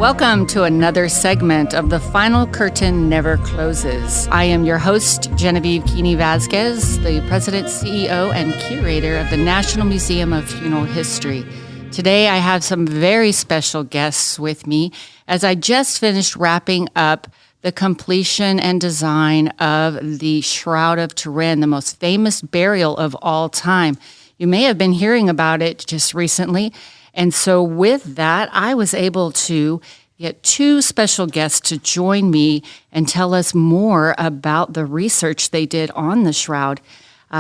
Welcome to another segment of The Final Curtain Never Closes. I am your host, Genevieve Keeney-Vazquez, the President, CEO, and Curator of the National Museum of Funeral History. Today, I have some very special guests with me as I just finished wrapping up the completion and design of the Shroud of Turin, the most famous burial of all time. You may have been hearing about it just recently. And so with that, I was able to get two special guests to join me and tell us more about the research they did on the shroud.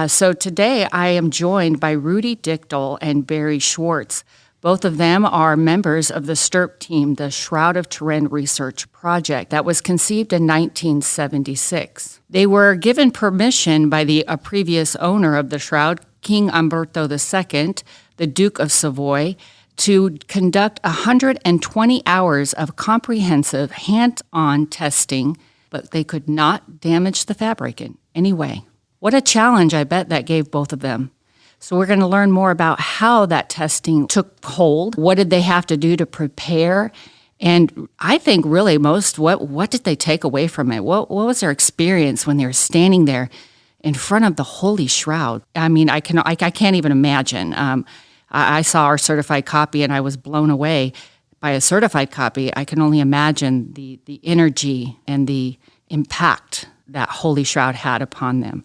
So today I am joined by Rudy Dichtl and Barrie Schwortz. Both of them are members of the STURP team, the Shroud of Turin Research Project, that was conceived in 1976. They were given permission by a previous owner of the shroud, King Umberto II, the Duke of Savoy, to conduct 120 hours of comprehensive hands-on testing, but they could not damage the fabric in any way. What a challenge I bet that gave both of them. So we're going to learn more about how that testing took hold. What did they have to do to prepare? And I think really what did they take away from it? What was their experience when they were standing there in front of the Holy Shroud? I mean, I can't even imagine. I saw our certified copy and I was blown away by a certified copy. I can only imagine the energy and the impact that Holy Shroud had upon them.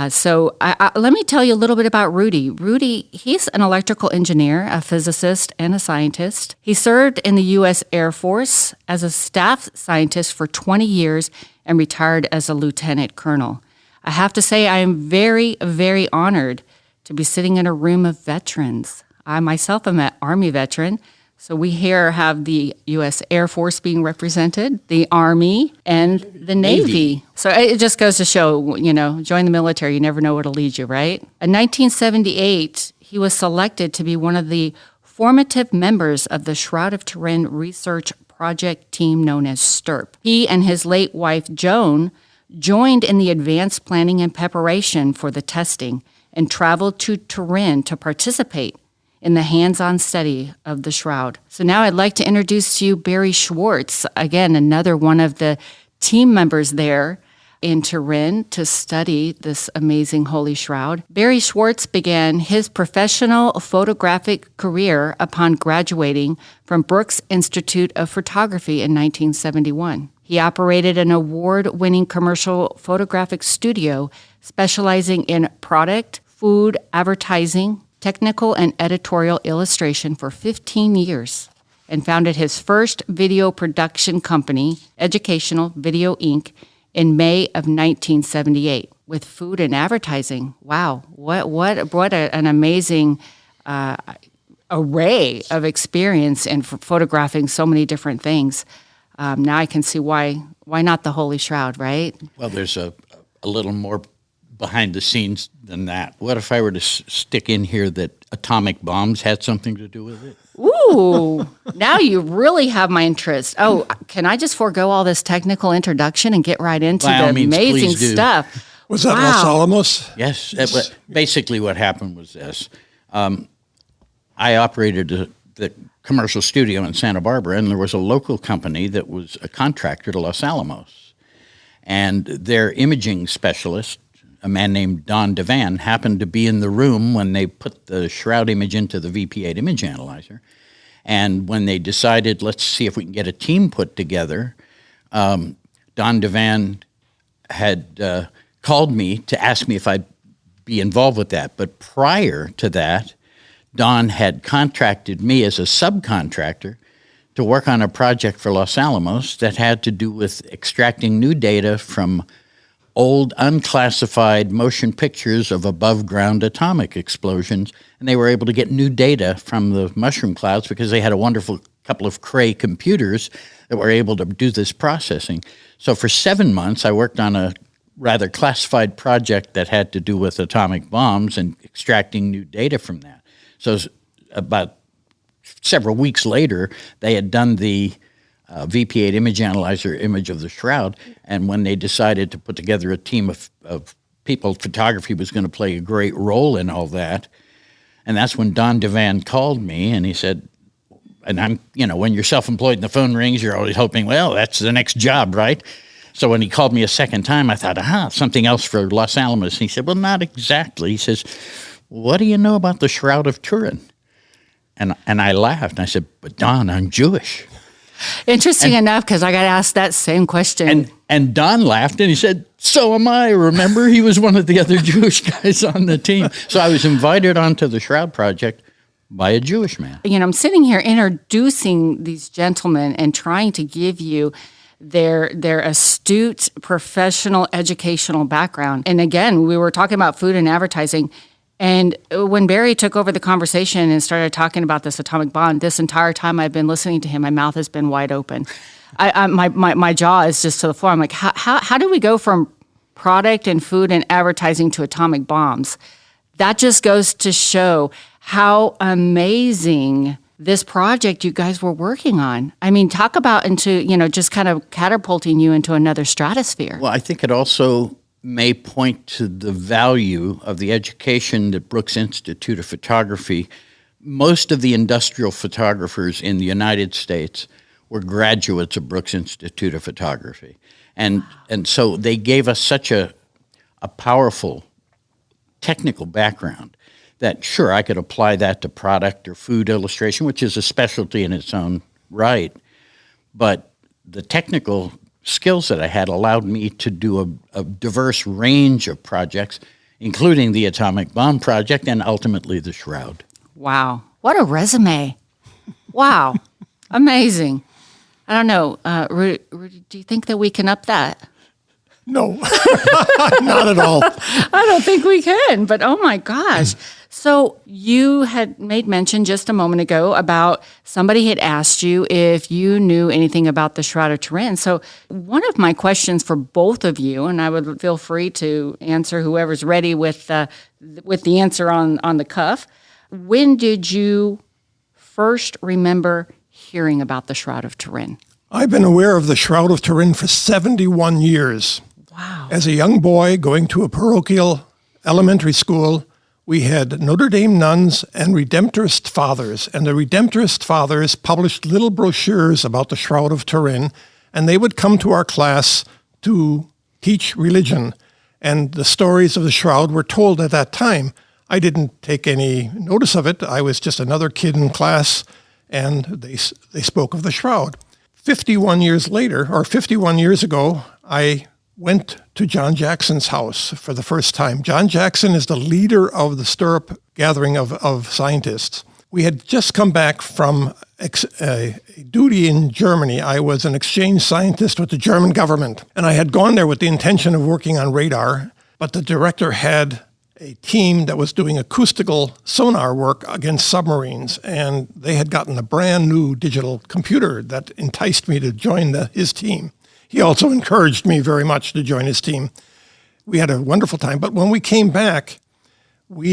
So let me tell you a little bit about Rudy. Rudy, he's an electrical engineer, a physicist, and a scientist. He served in the U.S. Air Force as a staff scientist for 20 years and retired as a lieutenant colonel. I have to say I am very, very honored to be sitting in a room of veterans. I myself am an Army veteran, so we here have the U.S. Air Force being represented, the Army, and the Navy. So it just goes to show, join the military, you never know what'll lead you, right? In 1978, he was selected to be one of the formative members of the Shroud of Turin Research Project team known as STURP. He and his late wife, Joan, joined in the advanced planning and preparation for the testing and traveled to Turin to participate in the hands-on study of the shroud. So now I'd like to introduce to you Barrie Schwortz, again, another one of the team members there in Turin to study this amazing Holy Shroud. Barrie Schwortz began his professional photographic career upon graduating from Brooks Institute of Photography in 1971. He operated an award-winning commercial photographic studio specializing in product, food, advertising, technical and editorial illustration for 15 years, and founded his first video production company, Educational Video Inc., in May of 1978 with food and advertising. Wow, what an amazing array of experience in photographing so many different things. Now I can see why not the Holy Shroud, right? Well, there's a little more behind the scenes than that. What if I were to stick in here that atomic bombs had something to do with it? Ooh, now you really have my interest. Oh, can I just forego all this technical introduction and get right into the amazing stuff? Was that Los Alamos? Yes. Basically what happened was this. I operated the commercial studio in Santa Barbara, and there was a local company that was a contractor to Los Alamos. And their imaging specialist, a man named Don Devan, happened to be in the room when they put the shroud image into the VP8 image analyzer. And when they decided, let's see if we can get a team put together, Don Devan had called me to ask me if I'd be involved with that. But prior to that, Don had contracted me as a subcontractor to work on a project for Los Alamos that had to do with extracting new data from old unclassified motion pictures of above-ground atomic explosions, and they were able to get new data from the mushroom clouds because they had a wonderful couple of Cray computers that were able to do this processing. So for 7 months, I worked on a rather classified project that had to do with atomic bombs and extracting new data from that. So about several weeks later, they had done the VP8 image analyzer image of the shroud, and when they decided to put together a team of people, photography was going to play a great role in all that. And that's when Don Devan called me, and he said, And I'm, when you're self-employed and the phone rings, you're always hoping, well, that's the next job, right? So when he called me a second time, I thought, something else for Los Alamos. And he said, well, not exactly. He says, what do you know about the Shroud of Turin? And I laughed. And I said, but Don, I'm Jewish. Interesting enough, because I got asked that same question. And Don laughed, and he said, so am I. Remember, he was one of the other Jewish guys on the team. So I was invited onto the Shroud Project by a Jewish man. I'm sitting here introducing these gentlemen and trying to give you their astute, professional, educational background. And again, we were talking about food and advertising. And when Barrie took over the conversation and started talking about this atomic bomb, this entire time I've been listening to him, my mouth has been wide open. My jaw is just to the floor. I'm like, how do we go from product and food and advertising to atomic bombs? That just goes to show how amazing this project you guys were working on. I mean, talk about just kind of catapulting you into another stratosphere. Well, I think it also may point to the value of the education that Brooks Institute of Photography. Most of the industrial photographers in the United States were graduates of Brooks Institute of Photography. And so they gave us such a powerful technical background that, sure, I could apply that to product or food illustration, which is a specialty in its own right. But the technical skills that I had allowed me to do a diverse range of projects, including the atomic bomb project and ultimately the Shroud. Wow. What a resume. Wow. Amazing. I don't know. Rudy, do you think that we can up that? No, not at all. I don't think we can, but oh my gosh. So you had made mention just a moment ago about somebody had asked you if you knew anything about the Shroud of Turin. So one of my questions for both of you, and I would feel free to answer whoever's ready with the answer on the cuff. When did you first remember hearing about the Shroud of Turin? I've been aware of the Shroud of Turin for 71 years. Wow. As a young boy going to a parochial elementary school, we had Notre Dame nuns and Redemptorist fathers, and the Redemptorist fathers published little brochures about the Shroud of Turin, and they would come to our class to teach religion, and the stories of the Shroud were told at that time. I didn't take any notice of it. I was just another kid in class, and they spoke of the Shroud. 51 years later, or 51 years ago, I went to John Jackson's house for the first time. John Jackson is the leader of the Stirrup gathering of scientists. We had just come back from a duty in Germany. I was an exchange scientist with the German government, and I had gone there with the intention of working on radar, but the director had a team that was doing acoustical sonar work against submarines, and they had gotten a brand new digital computer that enticed me to join his team. He also encouraged me very much to join his team. We had a wonderful time, but when we came back, my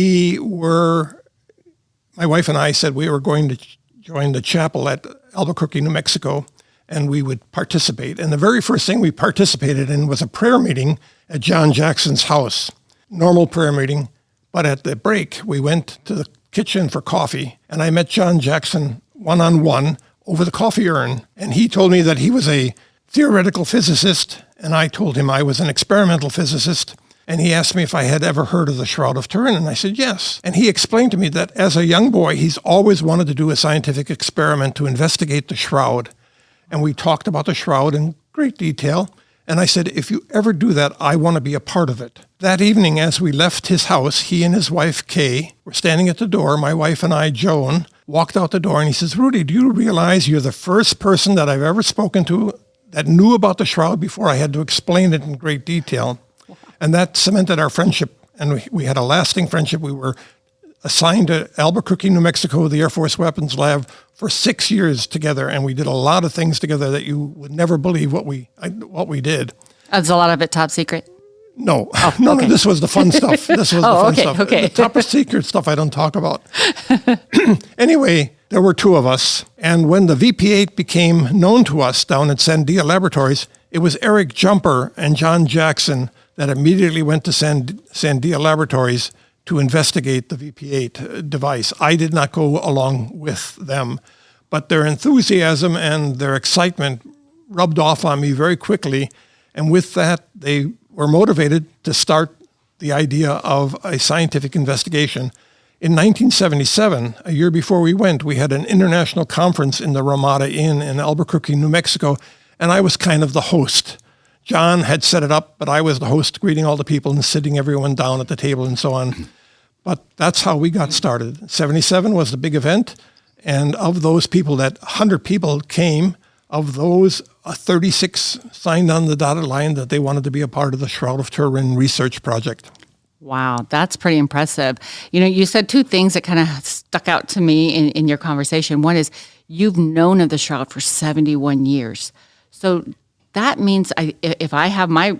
wife and I said we were going to join the chapel at Albuquerque, New Mexico, and we would participate. And the very first thing we participated in was a prayer meeting at John Jackson's house. Normal prayer meeting, but at the break, we went to the kitchen for coffee, and I met John Jackson one-on-one over the coffee urn, and he told me that he was a theoretical physicist, and I told him I was an experimental physicist, and he asked me if I had ever heard of the Shroud of Turin, and I said yes. And he explained to me that as a young boy, he's always wanted to do a scientific experiment to investigate the Shroud, and we talked about the Shroud in great detail. And I said, if you ever do that, I want to be a part of it. That evening, as we left his house, he and his wife, Kay, were standing at the door. My wife and I, Joan, walked out the door, and he says, Rudy, do you realize you're the first person that I've ever spoken to that knew about the Shroud before I had to explain it in great detail? And that cemented our friendship, and we had a lasting friendship. We were assigned to Albuquerque, New Mexico, the Air Force Weapons Lab, for 6 years together, and we did a lot of things together that you would never believe what we did. Is a lot of it top secret? No, Oh, no, okay. This was the fun stuff. This was the fun stuff. Okay. The top secret stuff I don't talk about. Anyway, there were two of us, and when the VP-8 became known to us down at Sandia Laboratories, it was Eric Jumper and John Jackson that immediately went to Sandia Laboratories to investigate the VP-8 device. I did not go along with them, But their enthusiasm and their excitement rubbed off on me very quickly. And with that, they were motivated to start the idea of a scientific investigation. In 1977, a year before we went, we had an international conference in the Ramada Inn in Albuquerque, New Mexico, and I was kind of the host. John had set it up, but I was the host, greeting all the people and sitting everyone down at the table and so on. But that's how we got started. 77 was the big event, and of those people, that 100 people came. Of those, 36 signed on the dotted line that they wanted to be a part of the Shroud of Turin research project. Wow, that's pretty impressive. You said two things that kind of stuck out to me in your conversation. One is you've known of the Shroud for 71 years. So that means if I have my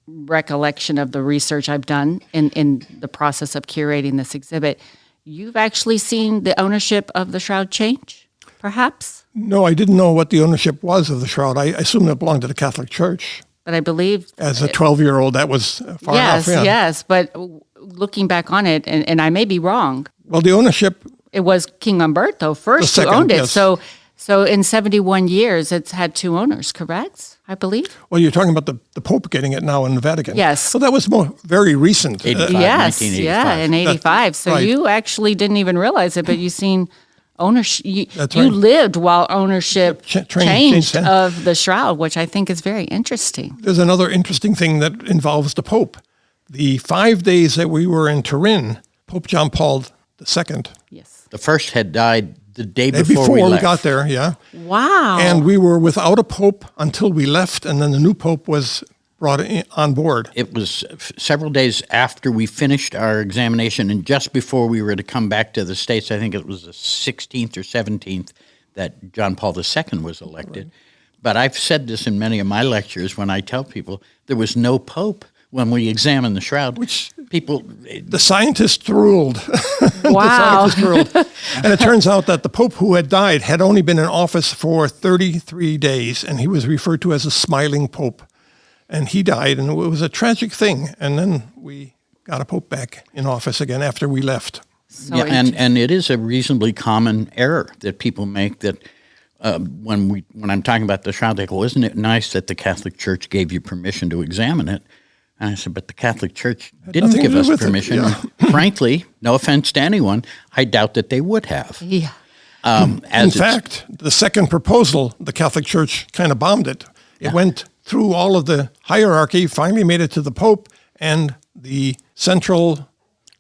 recollection of the research I've done in the process of curating this exhibit, you've actually seen the ownership of the Shroud change, perhaps? No, I didn't know what the ownership was of the Shroud. I assumed it belonged to the Catholic Church. But I believe... As a 12-year-old, that was far enough. Yeah. Yes. But looking back on it, and I may be wrong. Well, the ownership... It was King Umberto first second, who owned it. yes. So in 71 years, it's had two owners, correct? I believe? Well, you're talking about the Pope getting it now in the Vatican. Yes. So that was very recent. 85, Yes, 1985. yeah, in 85. So right. you actually didn't even realize it, but you seen ownership. That's You right. lived while ownership changed changed of the Shroud, which I think is very interesting. There's another interesting thing that involves the Pope. The 5 days that we were in Turin, Pope John Paul II, Yes. The first had died the day day before we left. got there, yeah. Wow. And we were without a Pope until we left, and then the new Pope was brought on board. It was several days after we finished our examination and just before we were to come back to the States. I think it was the 16th or 17th that John Paul II was elected. Right. But I've said this in many of my lectures when I tell people there was no Pope when we examined the Shroud. Which people... The scientists ruled. Wow. The scientists ruled. And it turns out that the Pope who had died had only been in office for 33 days, and he was referred to as a smiling Pope. And he died, and it was a tragic thing. And then we got a Pope back in office again after we left. So and it is a reasonably common error that people make that when I'm talking about the Shroud, they go, isn't it nice that the Catholic Church gave you permission to examine it? And I said, but the Catholic Church didn't give us permission. Yeah. Frankly, no offense to anyone, I doubt that they would have. Yeah. In fact, the second proposal, the Catholic Church kind of bombed it. It went through all of the hierarchy, finally made it to the Pope and the central...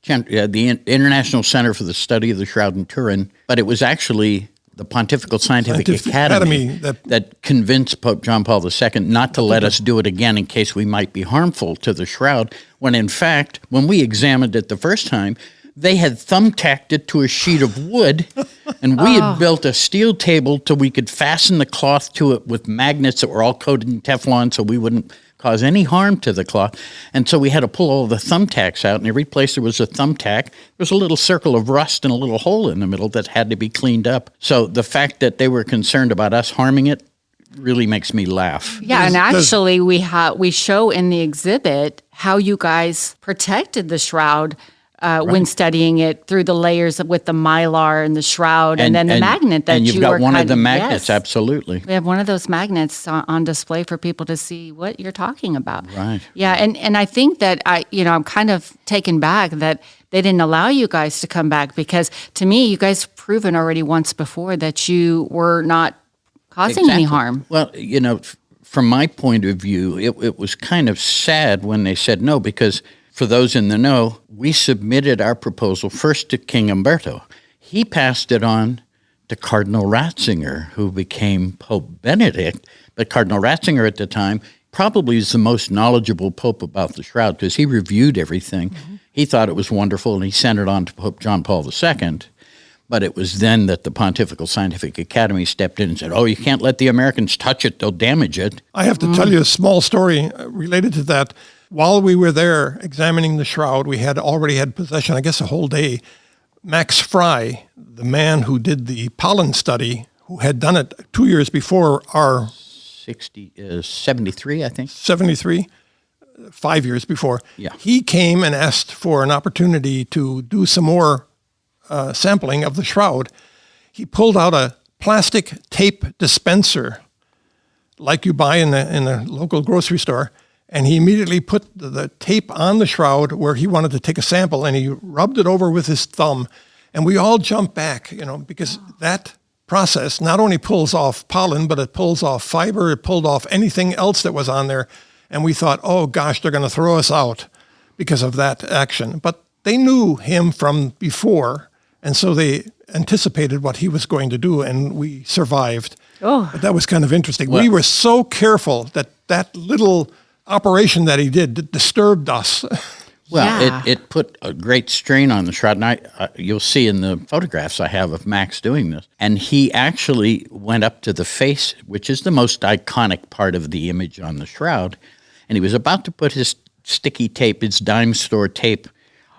the International Center for the Study of the Shroud in Turin, but it was actually the Pontifical Scientific Academy that convinced Pope John Paul II not to let us do it again in case we might be harmful to the Shroud, when in fact, when we examined it the first time, they had thumbtacked it to a sheet of wood, and we had built a steel table so we could fasten the cloth to it with magnets that were all coated in Teflon so we wouldn't cause any harm to the cloth. And so we had to pull all the thumbtacks out, and every place there was a thumbtack, there was a little circle of rust and a little hole in the middle that had to be cleaned up. So the fact that they were concerned about us harming it really makes me laugh. Yeah, and actually we show in the exhibit how you guys protected the Shroud when studying it through the layers with the mylar and the Shroud and then the magnet that and you've you got were one of the Yes. magnets, absolutely. We have one of those magnets on display for people to see what you're talking about. Right. Yeah, and I think that I'm kind of taken back that they didn't allow you guys to come back, because to me, you guys have proven already once before that you were not causing any harm. Well, from my point of view, it was kind of sad when they said no, because for those in the know, we submitted our proposal first to King Umberto. He passed it on to Cardinal Ratzinger, who became Pope Benedict. But Cardinal Ratzinger at the time probably is the most knowledgeable pope about the Shroud, because he reviewed everything. Mm-hmm. He thought it was wonderful, and he sent it on to Pope John Paul II. But it was then that the Pontifical Scientific Academy stepped in and said, you can't let the Americans touch it, they'll damage it. I have to tell you a small story related to that. While we were there examining the Shroud, we had already had possession, I guess, a whole day. Max Fry, the man who did the pollen study, who had done it 2 years before our... 73, I think. 73, 5 years before. Yeah. He came and asked for an opportunity to do some more sampling of the Shroud. He pulled out a plastic tape dispenser like you buy in a local grocery store. And he immediately put the tape on the shroud where he wanted to take a sample, and he rubbed it over with his thumb. And we all jumped back, because that process not only pulls off pollen, but it pulls off fiber, it pulled off anything else that was on there. And we thought, oh gosh, they're going to throw us out because of that action. But they knew him from before, and so they anticipated what he was going to do, and we survived. Oh. But that was kind of interesting. Well, we were so careful that little operation that he did disturbed us. Well, Yeah. it put a great strain on the shroud, and you'll see in the photographs I have of Max doing this. And he actually went up to the face, which is the most iconic part of the image on the shroud, and he was about to put his sticky tape, his dime store tape,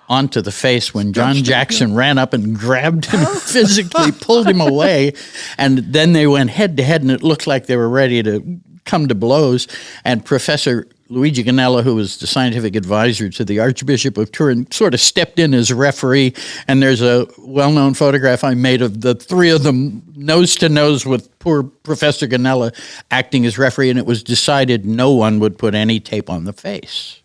onto the face when John Jackson ran up and grabbed him and physically pulled him away. And then they went head to head, and it looked like they were ready to come to blows. And Professor Luigi Ganella, who was the scientific advisor to the Archbishop of Turin, sort of stepped in as referee. And there's a well-known photograph I made of the three of them nose to nose with poor Professor Ganella acting as referee. And it was decided no one would put any tape on the face.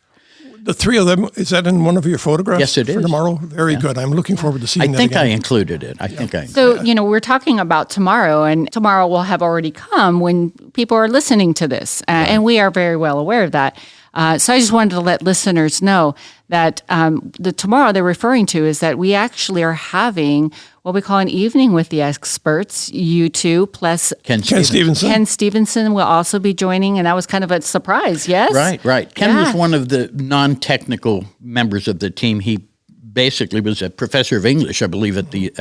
The three of them, is that in one of your photographs? Yes, it for is. tomorrow? Very good. I'm looking forward to seeing I that think again. I included it. I think I So, we're talking about tomorrow, and tomorrow will have already come when people are listening to this, and we are very well aware of that. So I just wanted to let listeners know that the tomorrow they're referring to is that we actually are having what we call an evening with the experts, you two, plus Ken Ken Stevenson. Ken Stevenson will also be joining, and that was kind of a surprise, yes? Right. Ken was Yeah. one of the non-technical members of the team. He basically was a professor of English, I believe, at the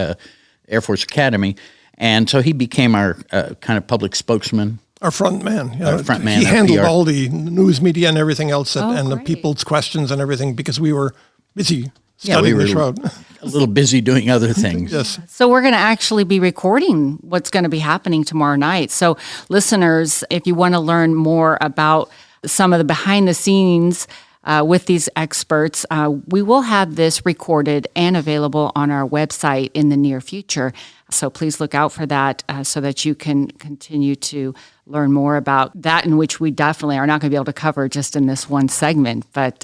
Air Force Academy. And so he became our kind of public spokesman. Our front man. Our front man, He our handled PR. all the news media and everything else, and the great. people's questions and everything, because we were busy Yeah, we studying were the shroud. a little busy doing other things. Yes. So we're going to actually be recording what's going to be happening tomorrow night. So listeners, if you want to learn more about some of the behind the scenes with these experts, we will have this recorded and available on our website in the near future. So please look out for that so that you can continue to learn more about that, in which we definitely are not going to be able to cover just in this one segment. But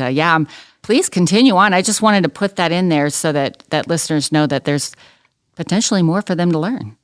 please continue on. I just wanted to put that in there so that listeners know that there's potentially more for them to learn.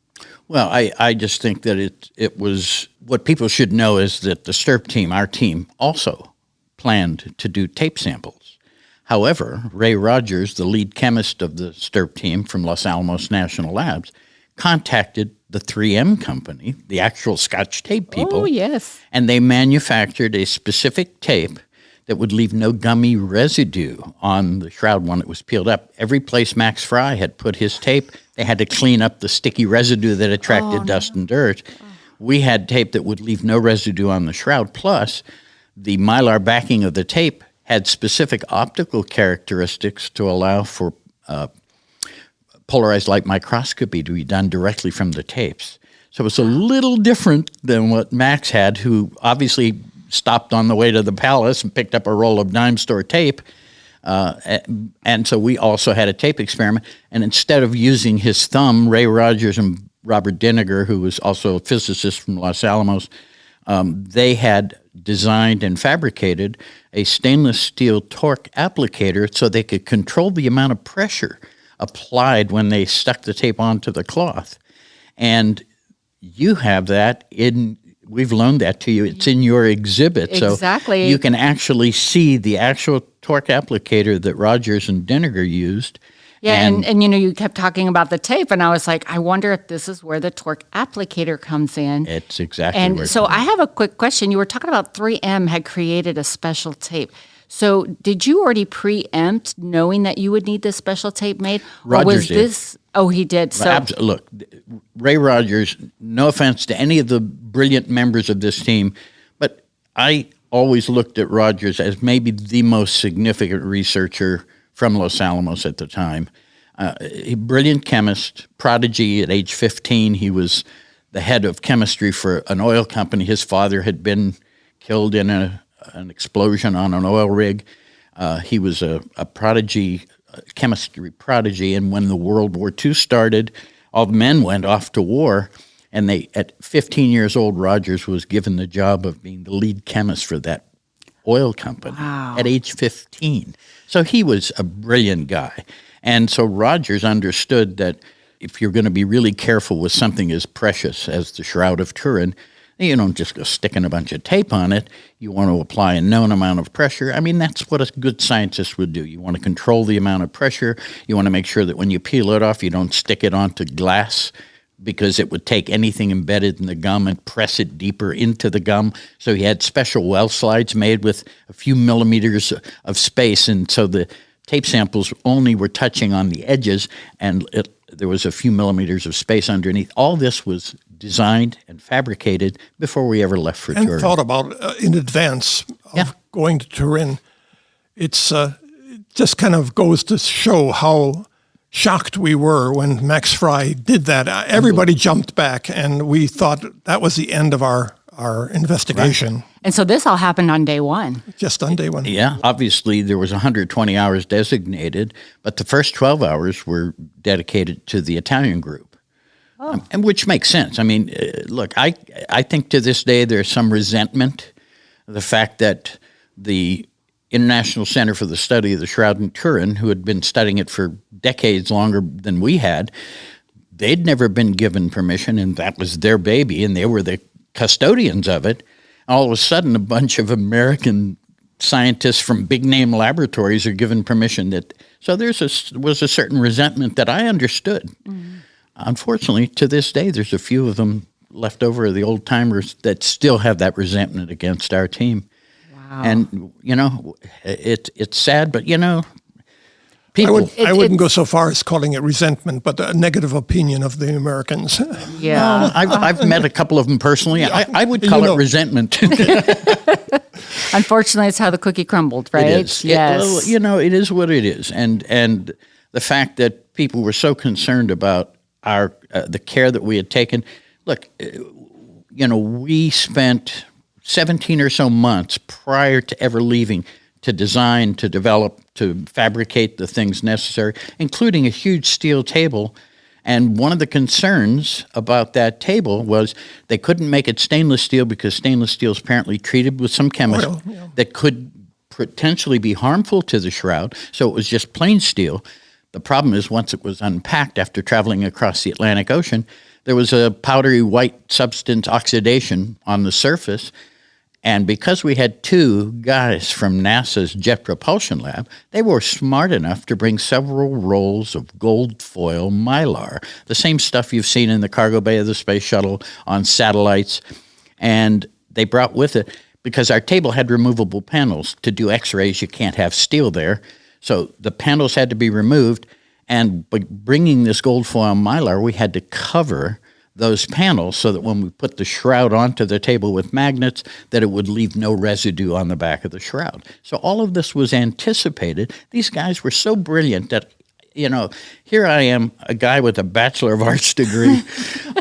Well, I just think that it was what people should know is that the STIRP team, our team, also planned to do tape samples. However, Ray Rogers, the lead chemist of the STIRP team from Los Alamos National Labs, contacted the 3M company, the actual Scotch tape people. Oh, yes. And they manufactured a specific tape that would leave no gummy residue on the shroud when it was peeled up. Every place Max Fry had put his tape, they had to clean up the sticky residue that attracted dust and dirt. We had tape that would leave no residue on the shroud, plus the mylar backing of the tape had specific optical characteristics to allow for polarized light microscopy to be done directly from the tapes. So it's a little different than what Max had, who obviously stopped on the way to the palace and picked up a roll of dime store tape. And so we also had a tape experiment. And instead of using his thumb, Ray Rogers and Robert Diniger, who was also a physicist from Los Alamos, they had designed and fabricated a stainless steel torque applicator so they could control the amount of pressure applied when they stuck the tape onto the cloth. And you have that we've loaned that to you. It's in your exhibit. Exactly. So you can actually see the actual torque applicator that Rogers and Diniger used. Yeah, and you kept talking about the tape, and I was like, I wonder if this is where the torque applicator comes in. It's exactly where And it's so I have a quick question. You were talking about 3M had created a special tape. So did you already preempt knowing that you would need this special tape made? Rogers or was did. this? Oh, he did. So Look, Ray Rogers, no offense to any of the brilliant members of this team, but I always looked at Rogers as maybe the most significant researcher from Los Alamos at the time. A brilliant chemist, prodigy at age 15. He was the head of chemistry for an oil company. His father had been killed in an explosion on an oil rig. He was a prodigy, chemistry prodigy, and when the World War II started, all the men went off to war, And at 15 years old, Rogers was given the job of being the lead chemist for that oil company at age 15. So he was a brilliant guy. And so Rogers understood that if you're going to be really careful with something as precious as the Shroud of Turin, you don't just go sticking a bunch of tape on it. You want to apply a known amount of pressure. I mean, that's what a good scientist would do. You want to control the amount of pressure. You want to make sure that when you peel it off, you don't stick it onto glass, because it would take anything embedded in the gum and press it deeper into the gum. So he had special well slides made with a few millimeters of space, and so the tape samples only were touching on the edges, and there was a few millimeters of space underneath. All this was designed and fabricated before we ever left for Turin. And thought about in advance of going to Turin. It just kind of goes to show how shocked we were when Max Fry did that. Everybody jumped back, and we thought that was the end of our investigation. Right. And so this all happened on day one. Just on day one. Yeah. Obviously, there was 120 hours designated, but the first 12 hours were dedicated to the Italian group. And which makes sense. I mean, look, I think to this day there's some resentment of the fact that the International Center for the Study of the Shroud in Turin, who had been studying it for decades longer than we had, they'd never been given permission, and that was their baby, and they were the custodians of it. All of a sudden, a bunch of American scientists from big-name laboratories are given permission. So there was a certain resentment that I understood. Mm-hmm. Unfortunately, to this day, there's a few of them left over, the old-timers, that still have that resentment against our team. Wow. And, it's sad, but, people. I wouldn't go so far as calling it resentment, but a negative opinion of the Americans. Yeah. Well, I've met a couple of them personally. I would call it resentment. Unfortunately, it's how the cookie crumbled, right? It is. Yes. It is what it is. And the fact that people were so concerned about the care that we had taken. Look, we spent 17 or so months prior to ever leaving to design, to develop, to fabricate the things necessary, including a huge steel table. And one of the concerns about that table was they couldn't make it stainless steel because stainless steel is apparently treated with some chemical that could potentially be harmful to the shroud. So it was just plain steel. The problem is once it was unpacked after traveling across the Atlantic Ocean, there was a powdery white substance oxidation on the surface. And because we had two guys from NASA's Jet Propulsion Lab, they were smart enough to bring several rolls of gold foil mylar, the same stuff you've seen in the cargo bay of the space shuttle, on satellites. And they brought with it, because our table had removable panels. To do x-rays, you can't have steel there. So the panels had to be removed, and by bringing this gold foil mylar, we had to cover those panels so that when we put the shroud onto the table with magnets, that it would leave no residue on the back of the shroud. So all of this was anticipated. These guys were so brilliant that, here I am, a guy with a Bachelor of Arts degree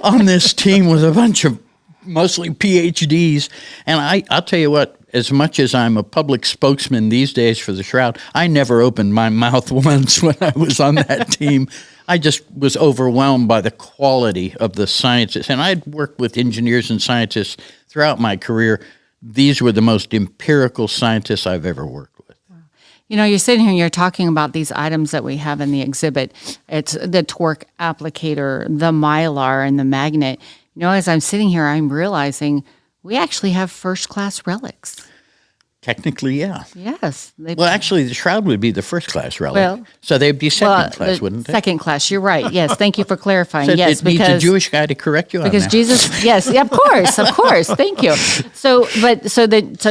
on this team with a bunch of mostly PhDs. And I'll tell you what, as much as I'm a public spokesman these days for the Shroud, I never opened my mouth once when I was on that team. I just was overwhelmed by the quality of the scientists. And I'd worked with engineers and scientists throughout my career. These were the most empirical scientists I've ever worked with. You're sitting here and you're talking about these items that we have in the exhibit. It's the torque applicator, the mylar, and the magnet. As I'm sitting here, I'm realizing we actually have first-class relics. Technically, yeah. Yes. Well, actually, the shroud would be the first-class relic. So they'd be second-class, wouldn't they? Second class, you're right. Yes, thank you for clarifying. So yes, it needs a Jewish guy to correct you on that. Because Jesus, yes, of course. Thank you. So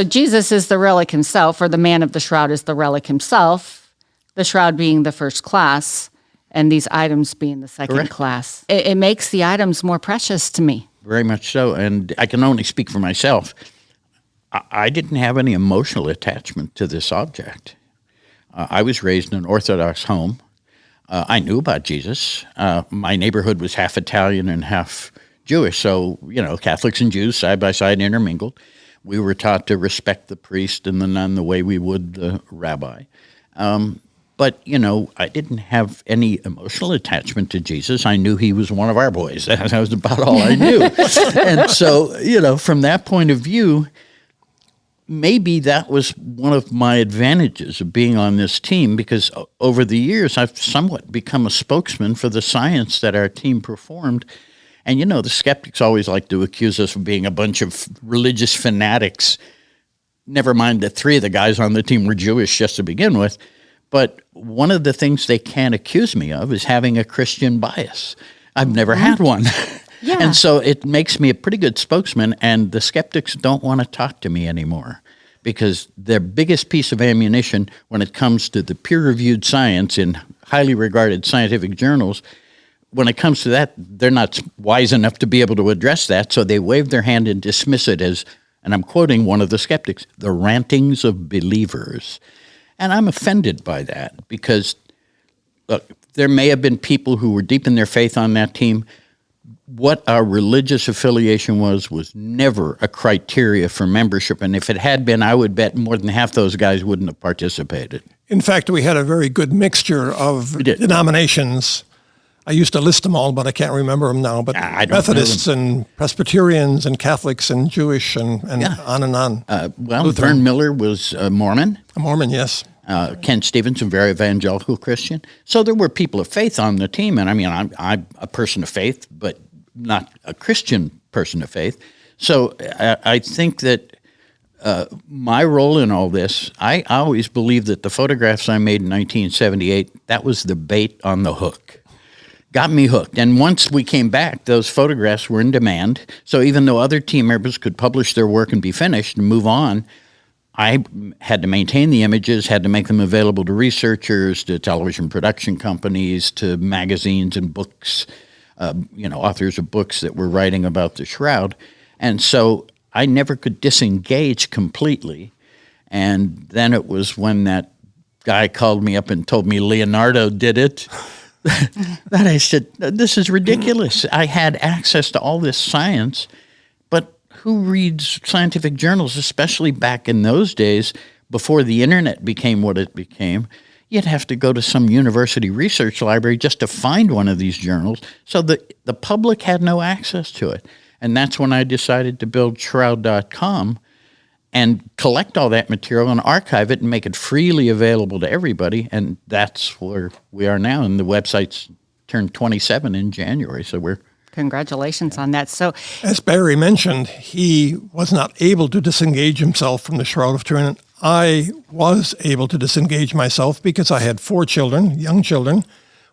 Jesus is the relic himself, or the man of the shroud is the relic himself, the shroud being the first class, and these items being the second class. It makes the items more precious to me. Very much so, and I can only speak for myself. I didn't have any emotional attachment to this object. I was raised in an Orthodox home. I knew about Jesus. My neighborhood was half Italian and half Jewish, so, Catholics and Jews side by side intermingled. We were taught to respect the priest and the nun the way we would the rabbi. But But, I didn't have any emotional attachment to Jesus. I knew he was one of our boys. That was about all I knew. And so, from that point of view, maybe that was one of my advantages of being on this team, because over the years, I've somewhat become a spokesman for the science that our team performed. And, the skeptics always like to accuse us of being a bunch of religious fanatics. Never mind that 3 of the guys on the team were Jewish just to begin with. But one of the things they can't accuse me of is having a Christian bias. I've never had one. Yeah. And so it makes me a pretty good spokesman, and the skeptics don't want to talk to me anymore, because their biggest piece of ammunition when it comes to the peer-reviewed science in highly regarded scientific journals, when it comes to that, they're not wise enough to be able to address that, so they wave their hand and dismiss it as, and I'm quoting one of the skeptics, the rantings of believers. And I'm offended by that, because look, there may have been people who were deep in their faith on that team. What our religious affiliation was never a criteria for membership. And if it had been, I would bet more than half those guys wouldn't have participated. In fact, we had a very good mixture of denominations. I used to list them all, but I can't remember them now. But Methodists and Presbyterians and Catholics and Jewish and on and on. Vern Miller was a Mormon. A Mormon, yes. Ken Stevenson, very evangelical Christian. So there were people of faith on the team. And I mean, I'm a person of faith, but not a Christian person of faith. So I think that my role in all this, I always believed that the photographs I made in 1978, that was the bait on the hook. Got me hooked. And once we came back, those photographs were in demand. So even though other team members could publish their work and be finished and move on, I had to maintain the images, had to make them available to researchers, to television production companies, to magazines and books, authors of books that were writing about the Shroud. And so I never could disengage completely. And then it was when that guy called me up and told me Leonardo did it, that I said, this is ridiculous. I had access to all this science, but who reads scientific journals, especially back in those days before the internet became what it became? You'd have to go to some university research library just to find one of these journals. So the public had no access to it. And that's when I decided to build Shroud.com and collect all that material and archive it and make it freely available to everybody. And that's where we are now. And the website's turned 27 in January. So we're... Congratulations on that. So, as Barrie mentioned, he was not able to disengage himself from the Shroud of Turin. I was able to disengage myself because I had 4 children, young children.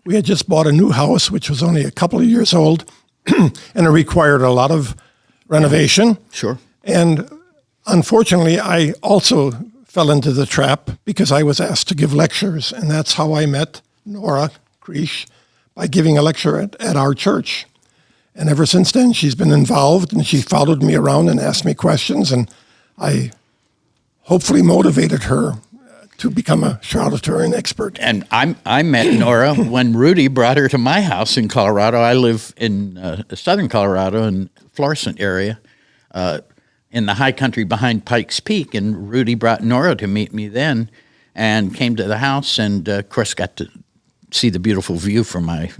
We had just bought a new house, which was only a couple of years old, and it required a lot of renovation. Sure. And unfortunately, I also fell into the trap because I was asked to give lectures, and that's how I met Nora Creesh, by giving a lecture at our church. And ever since then, she's been involved, and she followed me around and asked me questions, and I hopefully motivated her to become a Shroud of Turin expert. And I met Nora when Rudy brought her to my house in Colorado. I live in southern Colorado in Florissant area, in the high country behind Pikes Peak, and Rudy brought Nora to meet me then and came to the house and, of course, got to see the beautiful view from my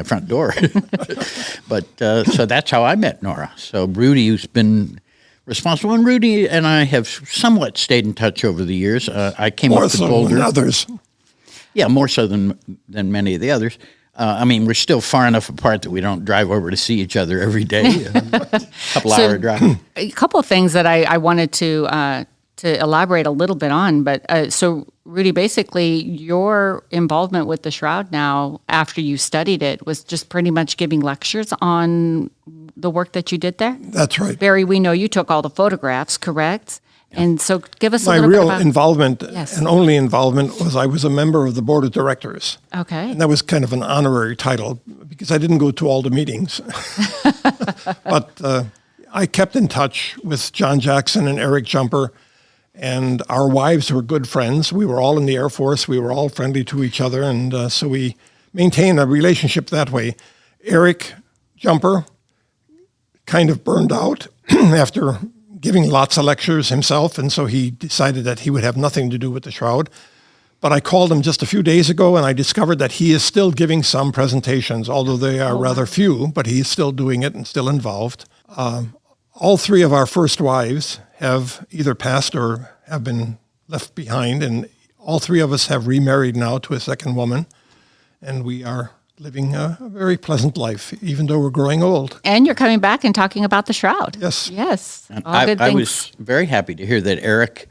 front door. But so that's how I met Nora. So Rudy, who's been responsible, and Rudy and I have somewhat stayed in touch over the years. I came more up to so Boulder. than others. Yeah, more so than many of the others. I mean, we're still far enough apart that we don't drive over to see each other every day. A couple hour drive. A couple of things that I wanted to elaborate a little bit on. But so, Rudy, basically, your involvement with the Shroud now, after you studied it, was just pretty much giving lectures on the work that you did there? That's right. Barrie, we know you took all the photographs, correct? Yeah. And so give us a My little bit real about... involvement Yes. and only involvement was I was a member of the board of directors. Okay. And that was kind of an honorary title because I didn't go to all the meetings. But I kept in touch with John Jackson and Eric Jumper, and our wives were good friends. We were all in the Air Force. We were all friendly to each other, and so we maintained a relationship that way. Eric Jumper kind of burned out after giving lots of lectures himself, and so he decided that he would have nothing to do with the Shroud. But I called him just a few days ago, and I discovered that he is still giving some presentations, although they are rather few, but he is still doing it and still involved. All three of our first wives have either passed or have been left behind, and all three of us have remarried now to a second woman, and we are living a very pleasant life, even though we're growing old. And you're coming back and talking about the Shroud. Yes. Yes. And All good I things. was very happy to hear that Eric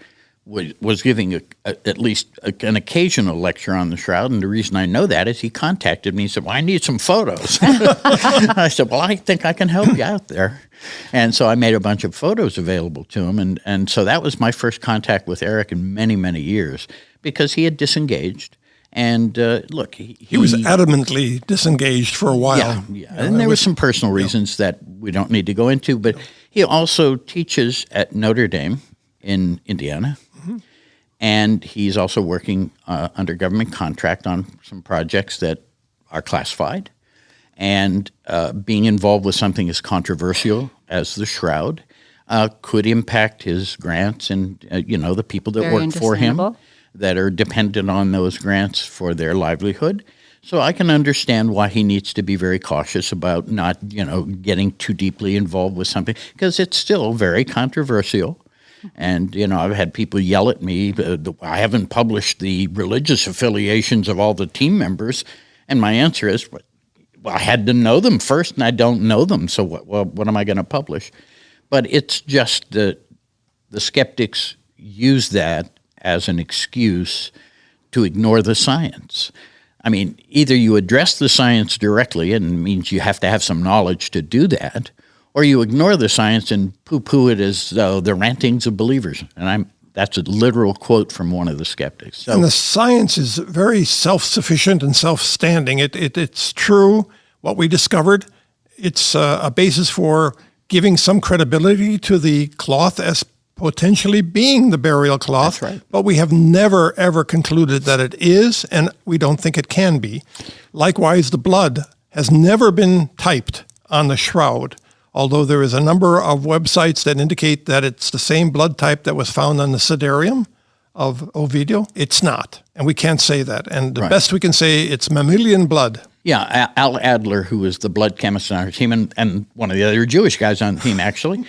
was giving at least an occasional lecture on the Shroud, and the reason I know that is he contacted me and said, well, I need some photos. I said, well, I think I can help you out there. And so I made a bunch of photos available to him, and so that was my first contact with Eric in many, many years, because he had disengaged. And look, he was adamantly disengaged for a while. Yeah. And there were some personal reasons that we don't need to go into, but he also teaches at Notre Dame in Indiana. And he's also working under government contract on some projects that are classified. And being involved with something as controversial as the Shroud could impact his grants and, the people that Very work for him understandable. that are dependent on those grants for their livelihood. So I can understand why he needs to be very cautious about not, getting too deeply involved with something, because it's still very controversial. And, I've had people yell at me, I haven't published the religious affiliations of all the team members. And my answer is, well, I had to know them first, and I don't know them. So what am I going to publish? But it's just the skeptics use that as an excuse to ignore the science. I mean, either you address the science directly, and it means you have to have some knowledge to do that, or you ignore the science and poo-poo it as though the rantings of believers. And that's a literal quote from one of the skeptics. So, and the science is very self-sufficient and self-standing. It's true what we discovered. It's a basis for giving some credibility to the cloth as potentially being the burial cloth. That's right. But we have never, ever concluded that it is, and we don't think it can be. Likewise, the blood has never been typed on the Shroud, although there is a number of websites that indicate that it's the same blood type that was found on the Siderium of Ovidio. It's not, and we can't say that. And the best we can say, it's mammalian blood. yeah, Al Adler, who was the blood chemist on our team, and one of the other Jewish guys on the team, actually,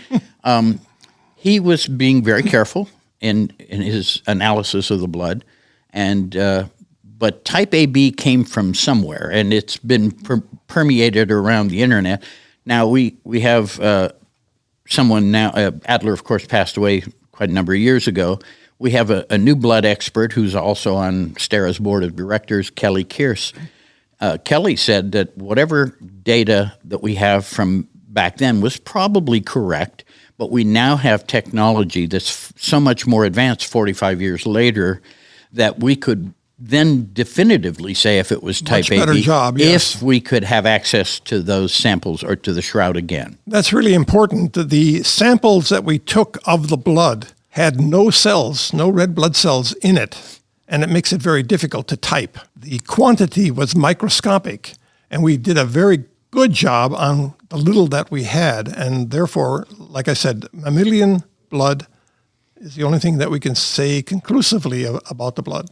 he was being very careful in his analysis of the blood. And but type AB came from somewhere, and it's been permeated around the internet. Now, we have someone now, Adler, of course, passed away quite a number of years ago. We have a new blood expert who's also on STERA's board of directors, Kelly Kearse. Kelly said that whatever data that we have from back then was probably correct, but we now have technology that's so much more advanced 45 years later that we could then definitively say if it was type Much better AB, job, yes. if we could have access to those samples or to the Shroud again. That's really important. The samples that we took of the blood had no cells, no red blood cells in it, and it makes it very difficult to type. The quantity was microscopic, and we did a very good job on the little that we had, and therefore, like I said, mammalian blood is the only thing that we can say conclusively about the blood.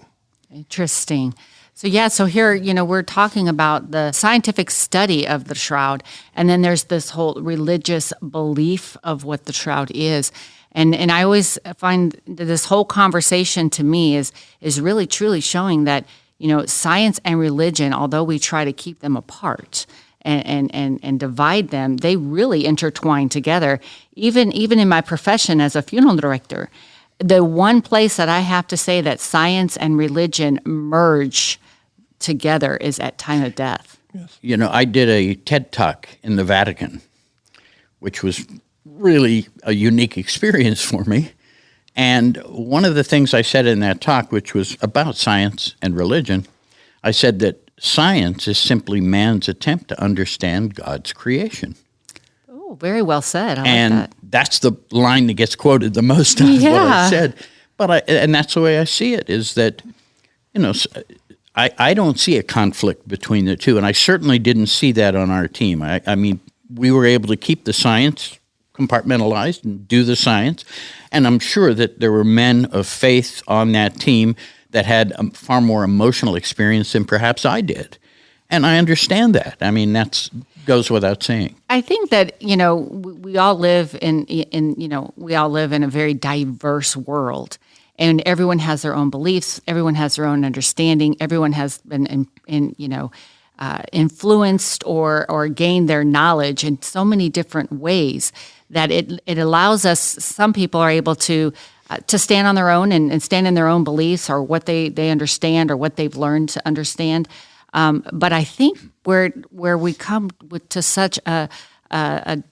Interesting. So here, we're talking about the scientific study of the Shroud, and then there's this whole religious belief of what the Shroud is. And I always find that this whole conversation to me is really truly showing that, science and religion, although we try to keep them apart and divide them, they really intertwine together. Even in my profession as a funeral director, the one place that I have to say that science and religion merge together is at time of death. Yes. I did a TED Talk in the Vatican, which was really a unique experience for me. And one of the things I said in that talk, which was about science and religion, I said that science is simply man's attempt to understand God's creation. Oh, very well said. I And like that. that's the line that gets quoted the most out of what I said. And that's the way I see it, is that, I don't see a conflict between the two. And I certainly didn't see that on our team. I mean, we were able to keep the science compartmentalized and do the science. And I'm sure that there were men of faith on that team that had a far more emotional experience than perhaps I did. And I understand that. I mean, that goes without saying. I think that, we all live we all live in a very diverse world, and everyone has their own beliefs. Everyone has their own understanding. Everyone has been, influenced or gained their knowledge in so many different ways that it allows us. Some people are able to stand on their own and stand in their own beliefs or what they understand or what they've learned to understand. But I think where we come to such a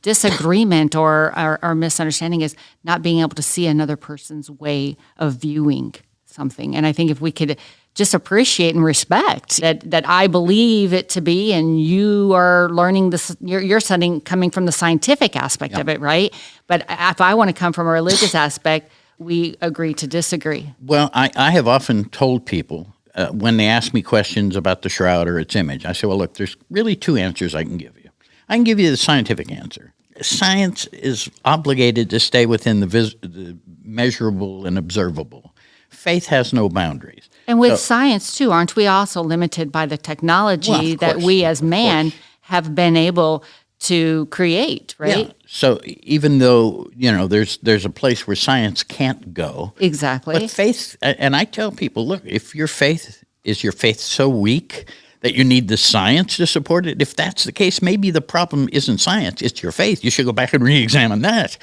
disagreement or misunderstanding is not being able to see another person's way of viewing something. And I think if we could just appreciate and respect that I believe it to be, and you are learning this, you're studying coming from the scientific aspect of it, right? But if I want to come from a religious aspect, we agree to disagree. Well, I have often told people, when they ask me questions about the shroud or its image, I say, well, look, there's really two answers I can give you. I can give you the scientific answer. Science is obligated to stay within the measurable and observable. Faith has no boundaries. And with science, too, aren't we also limited by the technology that we as man have been able to create, right? Yeah. So even though, there's a place where science can't go. Exactly. But faith, and I tell people, look, if is your faith so weak that you need the science to support it? If that's the case, maybe the problem isn't science, it's your faith. You should go back and re-examine that.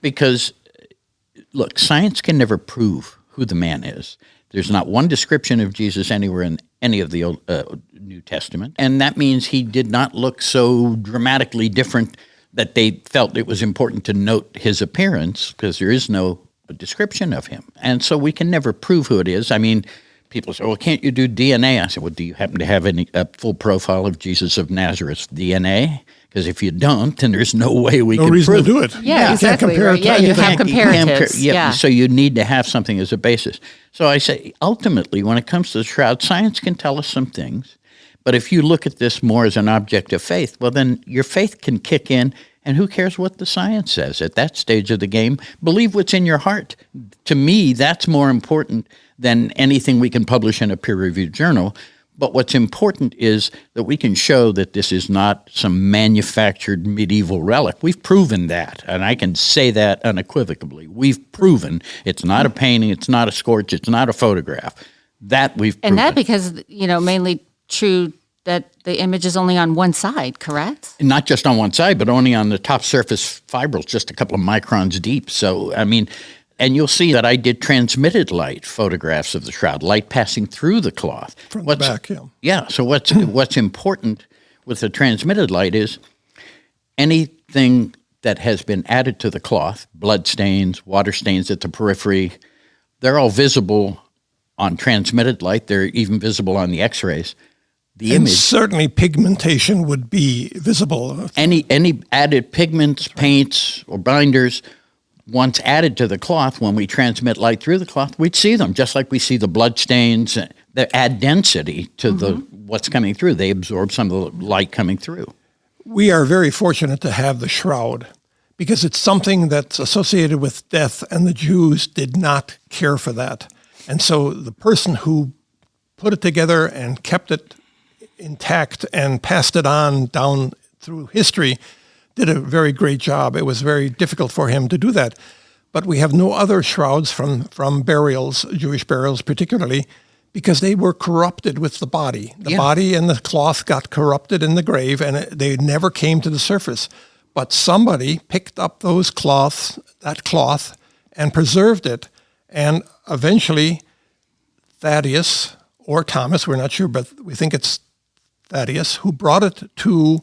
Because, look, science can never prove who the man is. There's not one description of Jesus anywhere in any of the Old, New Testament. And that means he did not look so dramatically different that they felt it was important to note his appearance, because there is no description of him. And so we can never prove who it is. I mean, people say, well, can't you do DNA? I said, well, do you happen to have a full profile of Jesus of Nazareth's DNA? Because if you don't, then there's no way we can reason prove to do it. Yeah, exactly. You can't compare it to you have anything. comparatives. So you need to have something as a basis. So I say, ultimately, when it comes to the shroud, science can tell us some things. But if you look at this more as an object of faith, well, then your faith can kick in, and who cares what the science says at that stage of the game? Believe what's in your heart. To me, that's more important than anything we can publish in a peer-reviewed journal. But what's important is that we can show that this is not some manufactured medieval relic. We've proven that, and I can say that unequivocally. We've proven it's not a painting, it's not a scorch, it's not a photograph. That we've proven. And that because, mainly true that the image is only on one side, correct? Not just on one side, but only on the top surface fibrils, just a couple of microns deep. So, I mean, and you'll see that I did transmitted light photographs of the shroud, light passing through the cloth. From the back, yeah. Yeah, so what's important with the transmitted light is anything that has been added to the cloth, blood stains, water stains at the periphery, they're all visible on transmitted light. They're even visible on the X-rays. The image, certainly pigmentation would be visible. Any added pigments, paints, or binders, once added to the cloth, when we transmit light through the cloth, we'd see them, just like we see the blood stains. They add density to what's coming through. They absorb some of the light coming through. We are very fortunate to have the shroud because it's something that's associated with death, and the Jews did not care for that. And so the person who put it together and kept it intact and passed it on down through history did a very great job. It was very difficult for him to do that. But we have no other shrouds from burials, Jewish burials particularly, because they were corrupted with the body. The body and the cloth got corrupted in the grave, and they never came to the surface. But somebody picked up that cloth, and preserved it. And eventually, Thaddeus or Thomas, we're not sure, but we think it's Thaddeus, who brought it to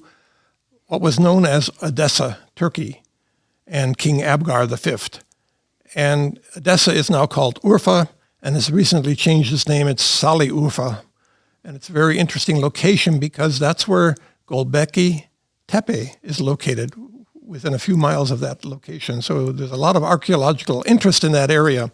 what was known as Edessa, Turkey, and King Abgar V. And Edessa is now called Urfa, and has recently changed its name. It's Sali Urfa. And it's a very interesting location because that's where Gölbekli Tepe is located, within a few miles of that location. So there's a lot of archaeological interest in that area,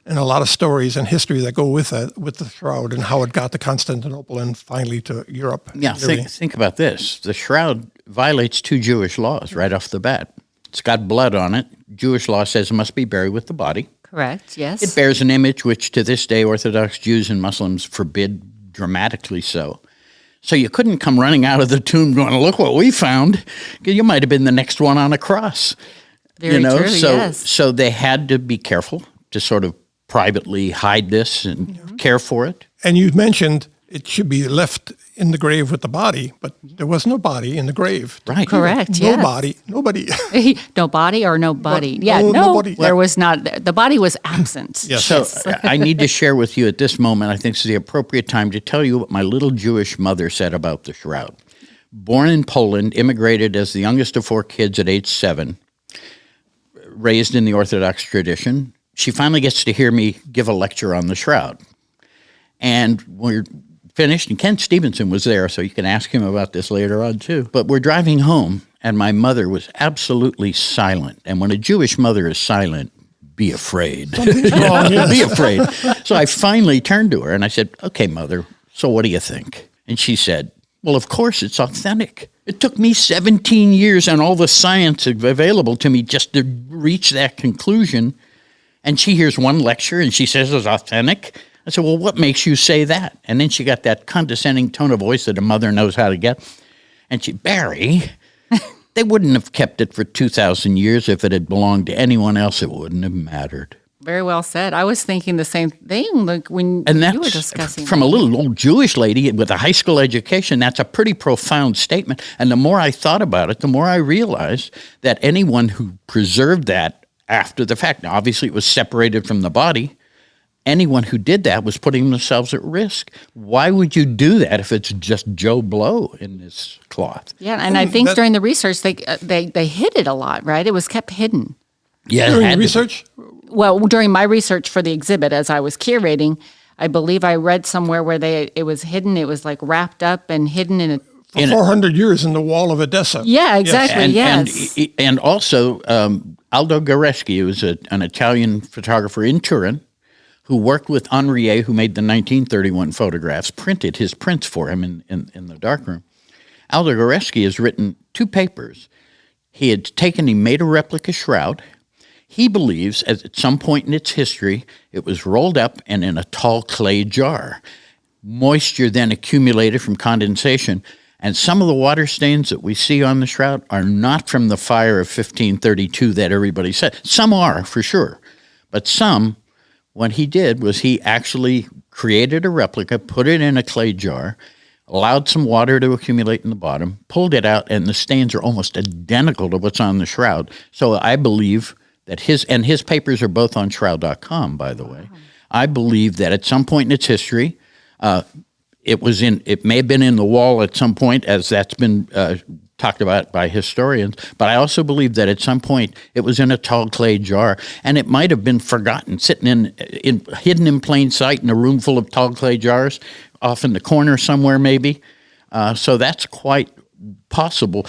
and a lot of stories and history that go with that, with the shroud and how it got to Constantinople and finally to Europe. Yeah, think about this. The shroud violates two Jewish laws right off the bat. It's got blood on it. Jewish law says it must be buried with the body. Correct, yes. It bears an image which to this day Orthodox Jews and Muslims forbid dramatically so. So you couldn't come running out of the tomb going, look what we found. You might have been the next one on a cross. Very true, yes. So they had to be careful to sort of privately hide this and care for it. And you mentioned it should be left in the grave with the body, but there was no body in the grave. Right. Correct, No yes. body, nobody. No body or no buddy? But Yeah, no no, body. there was not. The body was absent. Yes. So I need to share with you at this moment, I think it's the appropriate time to tell you what my little Jewish mother said about the shroud. Born in Poland, immigrated as the youngest of 4 kids at age 7, raised in the Orthodox tradition. She finally gets to hear me give a lecture on the shroud. And we're finished, and Ken Stevenson was there, so you can ask him about this later on too. But we're driving home, and my mother was absolutely silent. And when a Jewish mother is silent, be afraid. Something's wrong, yes. Be afraid. So I finally turned to her, and I said, okay, Mother, so what do you think? And she said, well, of course, it's authentic. It took me 17 years and all the science available to me just to reach that conclusion. And she hears one lecture, and she says it's authentic. I said, well, what makes you say that? And then she got that condescending tone of voice that a mother knows how to get. And she, Barrie, they wouldn't have kept it for 2,000 years. If it had belonged to anyone else, it wouldn't have mattered. Very well said. I was thinking the same thing like when And you were that's, discussing from a little old Jewish lady with a high school education, that's a pretty profound statement. And the more I thought about it, the more I realized that anyone who preserved that after the fact, now obviously it was separated from the body, anyone who did that was putting themselves at risk. Why would you do that if it's just Joe Blow in this cloth? Yeah, and I think during the research, they hid it a lot, right? It was kept hidden. Yeah, During research? Well, during my research for the exhibit, as I was curating, I believe I read somewhere where it was hidden. It was like wrapped up and hidden in a. For 400 years in the wall of Edessa. Yeah, exactly. Yes. And also, Aldo Goreschi, who was an Italian photographer in Turin, who worked with Henriet, who made the 1931 photographs, printed his prints for him in the darkroom. Aldo Goreschi has written 2 papers. He made a replica shroud. He believes at some point in its history, it was rolled up and in a tall clay jar. Moisture then accumulated from condensation, and some of the water stains that we see on the shroud are not from the fire of 1532 that everybody said. Some are, for sure, but some. What he did was he actually created a replica, put it in a clay jar, allowed some water to accumulate in the bottom, pulled it out, and the stains are almost identical to what's on the shroud. So I believe that his papers are both on shroud.com, by the way. I believe that at some point in its history, it may have been in the wall at some point, as that's been talked about by historians, but I also believe that at some point it was in a tall clay jar, and it might have been forgotten, sitting hidden in plain sight in a room full of tall clay jars, off in the corner somewhere maybe. So that's quite possible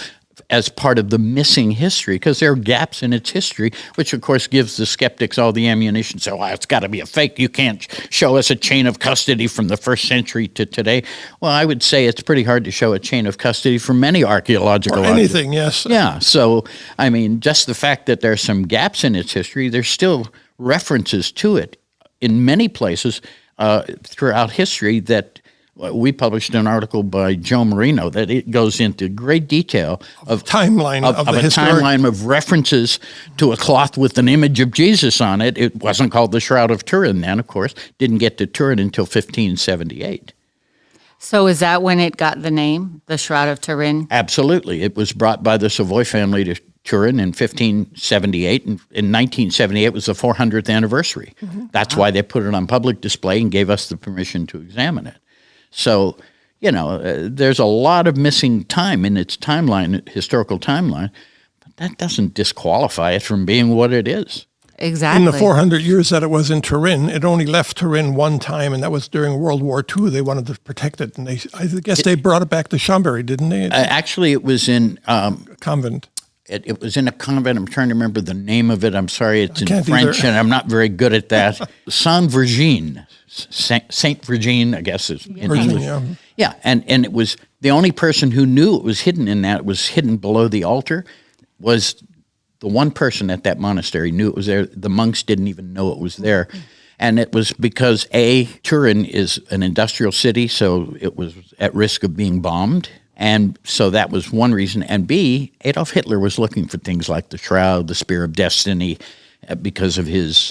as part of the missing history, because there are gaps in its history, which of course gives the skeptics all the ammunition. So, it's got to be a fake. You can't show us a chain of custody from the 1st century to today. Well, I would say it's pretty hard to show a chain of custody from many archaeological Or anything, yes. Yeah. So, I mean, just the fact that there's some gaps in its history, there's still references to it in many places throughout history that. We published an article by Joe Marino that it goes into great detail of timeline of the timeline of references to a cloth with an image of Jesus on it. It wasn't called the Shroud of Turin then, of course. Didn't get to Turin until 1578. So is that when it got the name, the Shroud of Turin? Absolutely. It was brought by the Savoy family to Turin in 1578. And in 1978 was the 400th anniversary. Mm-hmm. That's why they put it on public display and gave us the permission to examine it. So, there's a lot of missing time in its timeline, historical timeline, but that doesn't disqualify it from being what it is. Exactly. In the 400 years that it was in Turin, it only left Turin one time, and that was during World War II. They wanted to protect it, and I guess they brought it back to Chambéry, didn't they? Actually, it was in a convent. It was in a convent. I'm trying to remember the name of it. I'm sorry, it's in French, either. and I'm not very good at that. Saint Virgin, Saint Virgin, I guess is in English. Yeah, and it was the only person who knew it was hidden in that. It was hidden below the altar. Was the one person at that monastery knew it was there. The monks didn't even know it was there. And it was because, A, Turin is an industrial city, so it was at risk of being bombed. And so that was one reason. And B, Adolf Hitler was looking for things like the Shroud, the Spear of Destiny, because of his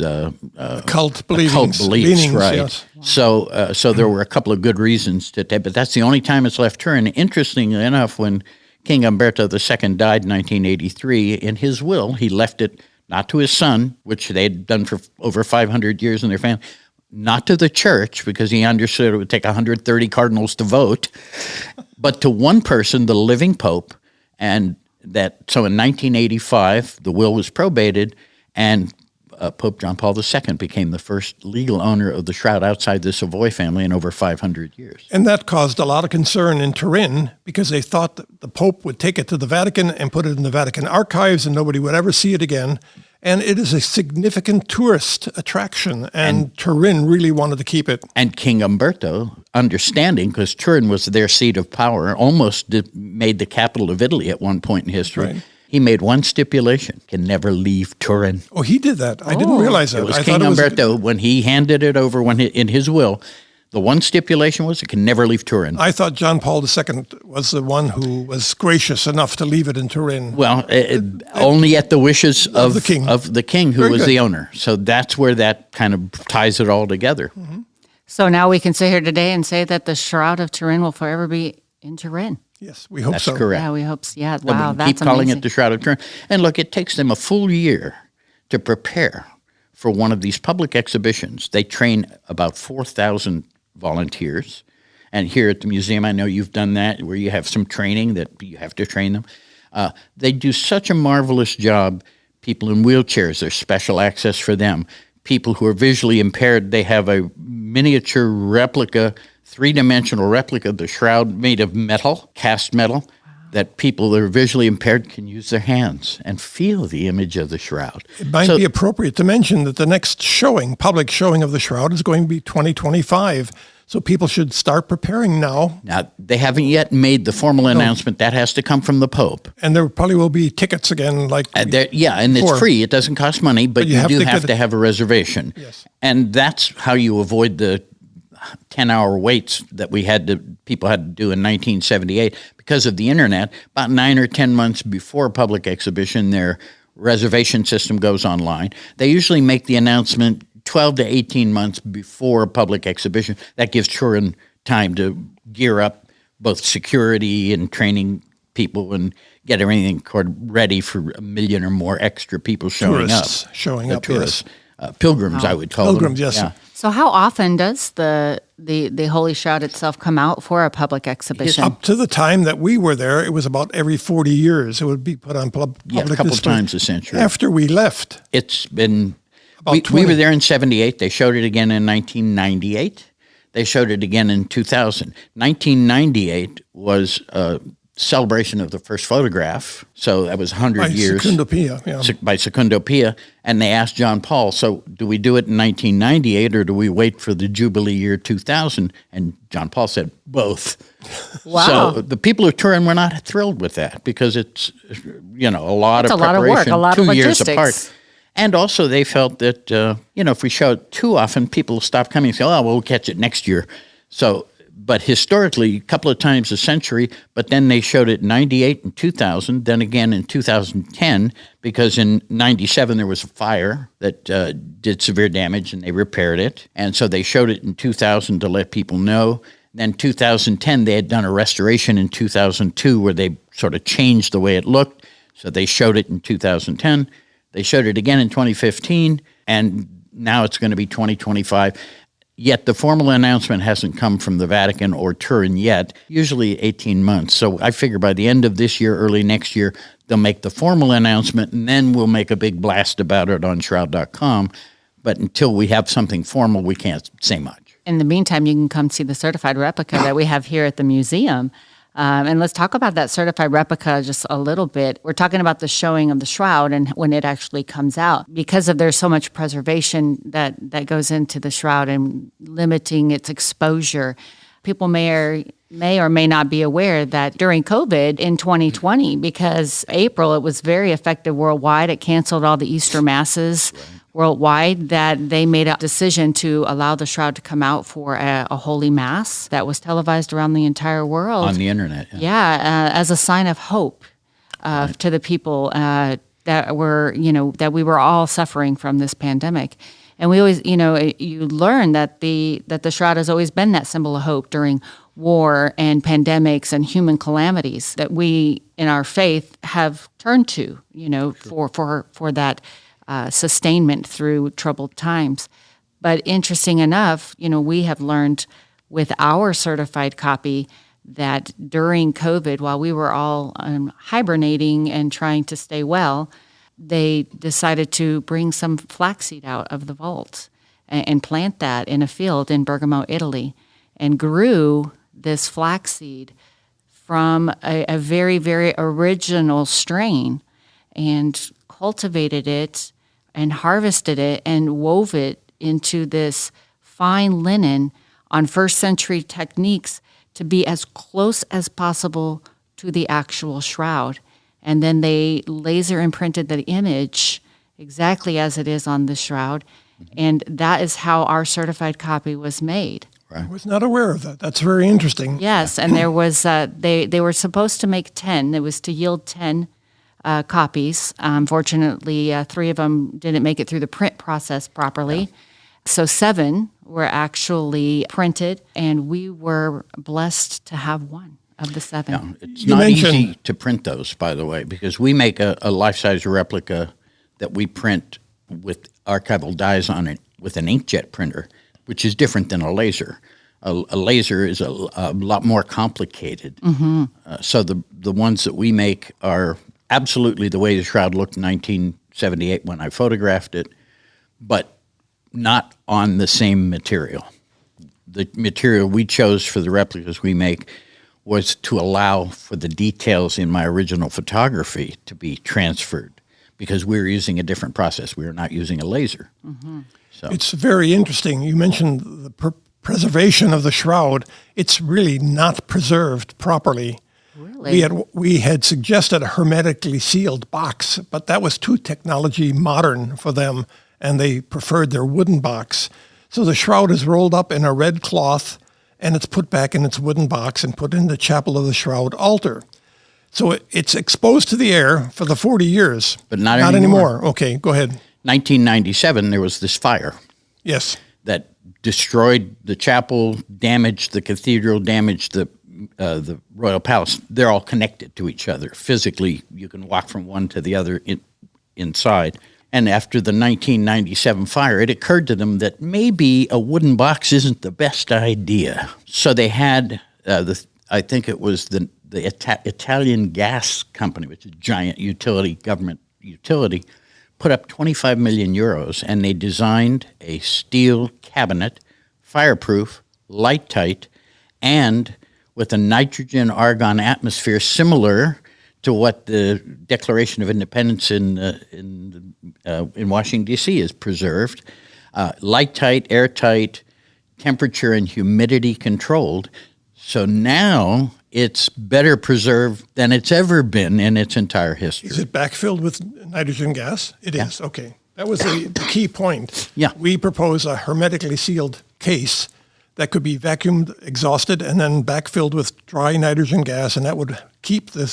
occult beliefs, right? Yes. So there were a couple of good reasons to take, but that's the only time it's left Turin. Interestingly enough, when King Umberto II died in 1983, in his will, he left it not to his son, which they'd done for over 500 years in their family, not to the church, because he understood it would take 130 cardinals to vote, but to one person, the living pope. And so in 1985, the will was probated, and Pope John Paul II became the first legal owner of the shroud outside the Savoy family in over 500 years. And that caused a lot of concern in Turin because they thought that the Pope would take it to the Vatican and put it in the Vatican archives and nobody would ever see it again. And it is a significant tourist attraction, and Turin really wanted to keep it. And King Umberto, understanding, because Turin was their seat of power, almost made the capital of Italy at one point in history. Right. He made one stipulation: can never leave Turin. Oh, he did that. I didn't realize that. It was King Umberto, when he handed it over in his will, the one stipulation was it can never leave Turin. I thought John Paul II was the one who was gracious enough to leave it in Turin. Well, only at the wishes of the king who was the owner. So that's where that kind of ties it all together. Mm-hmm. So now we can sit here today and say that the Shroud of Turin will forever be in Turin. Yes, we hope that's so. That's correct. Yeah, we hope so. Yeah, wow, that's amazing. Keep calling it the Shroud of Turin. And look, it takes them a full year to prepare for one of these public exhibitions. They train about 4,000 volunteers. And here at the museum, I know you've done that, where you have some training that you have to train them. They do such a marvelous job. People in wheelchairs, there's special access for them. People who are visually impaired, they have a miniature replica, three-dimensional replica of the shroud made of metal, cast metal, that people that are visually impaired can use their hands and feel the image of the shroud. It might be appropriate to mention that the next public showing of the shroud is going to be 2025. So people should start preparing now. Now, they haven't yet made the formal announcement. That has to come from the Pope. And there probably will be tickets again. And it's free. It doesn't cost money, but you do have to have a reservation. Yes. And that's how you avoid the 10-hour waits that people had to do in 1978 because of the internet. About 9 or 10 months before a public exhibition, their reservation system goes online. They usually make the announcement 12 to 18 months before a public exhibition. That gives Turin time to gear up both security and training people and get everything ready for 1 million or more extra people showing tourists up. Showing up, tourists. Pilgrims, I would call them. Pilgrims, yes. Yeah. So how often does the Holy Shroud itself come out for a public exhibition? Up to the time that we were there, it was about every 40 years. It would be put on public a couple times a century. After we left. It's been... We were there in 78. They showed it again in 1998. They showed it again in 2000. 1998 was a celebration of the first photograph. So that was 100 years. By Secundo Pia. And they asked John Paul, so do we do it in 1998 or do we wait for the Jubilee year 2000? And John Paul said, both. Wow. So the people of Turin were not thrilled with that because it's, a lot of preparation. A lot of work, a lot of 2 years logistics. apart. And also they felt that, if we show it too often, people will stop coming and say, we'll catch it next year. So, but historically, a couple of times a century, but then they showed it in 98 and 2000, then again in 2010, because in 97 there was a fire that did severe damage and they repaired it. And so they showed it in 2000 to let people know. Then 2010, they had done a restoration in 2002 where they sort of changed the way it looked. So they showed it in 2010. They showed it again in 2015, and now it's going to be 2025. Yet the formal announcement hasn't come from the Vatican or Turin yet, usually 18 months. So I figure by the end of this year, early next year, they'll make the formal announcement, and then we'll make a big blast about it on Shroud.com. But until we have something formal, we can't say much. In the meantime, you can come see the certified replica that we have here at the museum. And let's talk about that certified replica just a little bit. We're talking about the showing of the shroud and when it actually comes out. Because there's so much preservation that goes into the shroud and limiting its exposure, People may or may not be aware that during COVID in 2020, because April, it was very effective worldwide. It canceled all the Easter masses worldwide, that they made a decision to allow the shroud to come out for a holy mass that was televised around the entire world. On the internet. As a sign of hope to the people that we were all suffering from this pandemic. And we always, you learn that the shroud has always been that symbol of hope during war and pandemics and human calamities that we in our faith have turned to, for that sustainment through troubled times. But interesting enough, we have learned with our certified copy that during COVID, while we were all hibernating and trying to stay well, they decided to bring some flaxseed out of the vault and plant that in a field in Bergamo, Italy, and grew this flaxseed from a very, very original strain and cultivated it and harvested it and wove it into this fine linen on first century techniques to be as close as possible to the actual shroud. And then they laser imprinted the image exactly as it is on the shroud. And that is how our certified copy was made. I was not aware of that. That's very interesting. Yes, and there was they were supposed to make 10. It was to yield 10 copies. Unfortunately, 3 of them didn't make it through the print process properly. Yeah. So 7 were actually printed, and we were blessed to have 1 of the 7. Yeah, it's not easy to print those, by the way, because we make a life-size replica that we print with archival dyes on it with an inkjet printer, which is different than a laser. A laser is a lot more complicated. So the ones that we make are absolutely the way the shroud looked in 1978 when I photographed it, but not on the same material. The material we chose for the replicas we make was to allow for the details in my original photography to be transferred, because we were using a different process. We were not using a laser. So it's very interesting. You mentioned the preservation of the shroud. It's really not preserved properly. Really? We had suggested a hermetically sealed box, but that was too technology modern for them, and they preferred their wooden box. So the shroud is rolled up in a red cloth, and it's put back in its wooden box and put in the chapel of the shroud altar. So it's exposed to the air for the 40 years. But not anymore. Okay, go ahead. 1997, there was this fire. Yes. That destroyed the chapel, damaged the cathedral, damaged the royal palace. They're all connected to each other. Physically, you can walk from one to the other inside. And after the 1997 fire, it occurred to them that maybe a wooden box isn't the best idea. So they had, I think it was the Italian gas company, which is a giant government utility, put up 25 million euros, and they designed a steel cabinet, fireproof, light tight, and with a nitrogen-argon atmosphere similar to what the Declaration of Independence in Washington, D.C. is preserved. Light tight, airtight, temperature and humidity controlled. So now it's better preserved than it's ever been in its entire history. Is it backfilled with nitrogen gas? It is, okay. That was the key point. Yeah. We propose a hermetically sealed case that could be vacuumed, exhausted, and then backfilled with dry nitrogen gas, and that would keep the